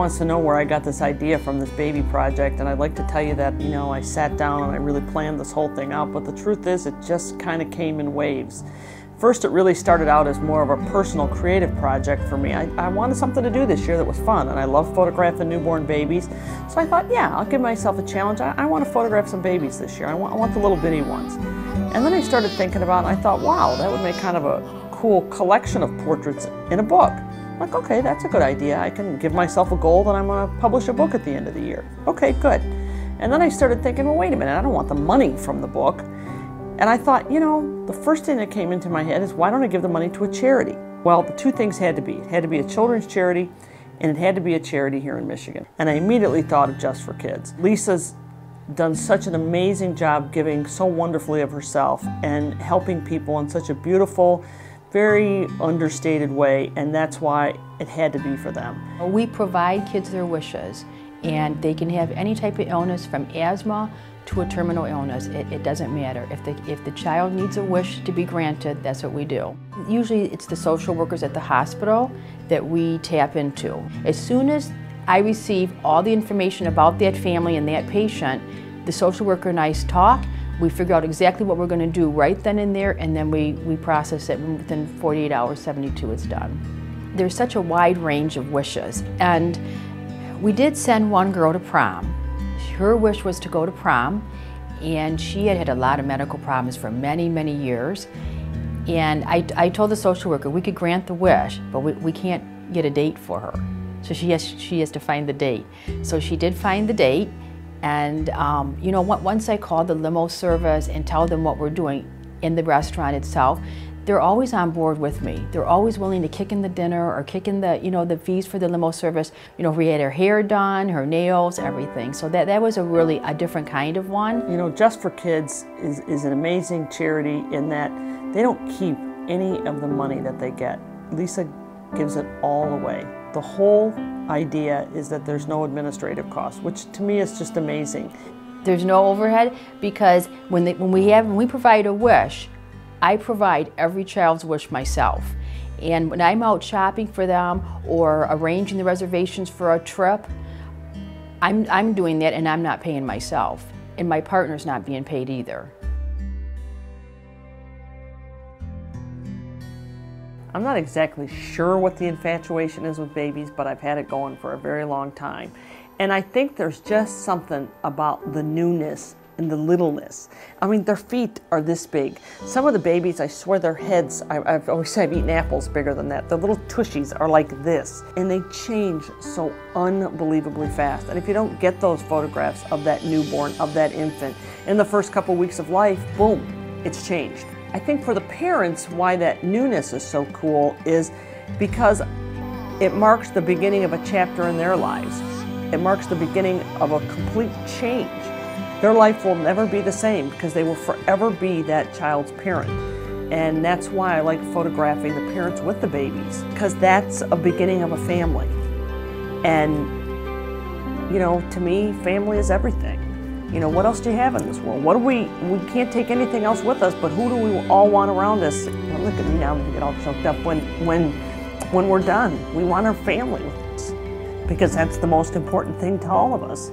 wants to know where I got this idea from this baby project, and I'd like to tell you that, you know, I sat down and I really planned this whole thing out, but the truth is it just kind of came in waves. First, it really started out as more of a personal creative project for me. I wanted something to do this year that was fun, and I love photographing newborn babies. So I thought, yeah, I'll give myself a challenge. I want to photograph some babies this year. I want the little bitty ones. And then I started thinking about it, and I thought, wow, that would make kind of a cool collection of portraits in a book. I'm like, okay, that's a good idea. I can give myself a goal that I'm going to publish a book at the end of the year. Okay, good. And then I started thinking, well, wait a minute, I don't want the money from the book. And I thought, you know, the first thing that came into my head is, why don't I give the money to a charity? Well, the two things had to be. It had to be a children's charity, and it had to be a charity here in Michigan. And I immediately thought of Just for Kids. Lisa's done such an amazing job giving so wonderfully of herself and helping people in such a beautiful, very understated way, and that's why it had to be for them. We provide kids their wishes, and they can have any type of illness from asthma to a terminal illness. It doesn't matter. If the child needs a wish to be granted, that's what we do. Usually it's the social workers at the hospital that we tap into. As soon as I receive all the information about that family and that patient, the social worker and I talk, we figure out exactly what we're going to do right then and there, and then we process it within 48 hours, 72 it's done. There's such a wide range of wishes, and we did send one girl to prom. Her wish was to go to prom, and she had had a lot of medical problems for many, many years. And I told the social worker we could grant the wish, but we can't get a date for her. So she has to find the date. So she did find the date, and you know, once I called the limo service and tell them what we're doing in the restaurant itself, they're always on board with me. They're always willing to kick in the dinner or kick in the, you know, the fees for the limo service. You know, we had her hair done, her nails, everything. So that was really a different kind of one. You know, Just for Kids is an amazing charity in that they don't keep any of the money that they get. Lisa gives it all away. The whole idea is that there's no administrative cost, which to me is just amazing. There's no overhead, because when we provide a wish, I provide every child's wish myself. And when I'm out shopping for them or arranging the reservations for a trip, I'm doing that, and I'm not paying myself. And my partner's not being paid either. I'm not exactly sure what the infatuation is with babies, but I've had it going for a very long time. And I think there's just something about the newness and the littleness. I mean, their feet are this big. Some of the babies, I swear their heads, I've always said I've eaten apples bigger than that. The little tushies are like this, and they change so unbelievably fast. And if you don't get those photographs of that newborn, of that infant, in the first couple weeks of life, boom, it's changed. I think for the parents, why that newness is so cool is because it marks the beginning of a chapter in their lives. It marks the beginning of a complete change. Their life will never be the same because they will forever be that child's parent. And that's why I like photographing the parents with the babies, because that's a beginning of a family. And, you know, to me, family is everything. You know, what else do you have in this world? We can't take anything else with us, but who do we all want around us? Well, look at me now, I'm gonna get all choked up. When we're done, we want our family with us, because that's the most important thing to all of us.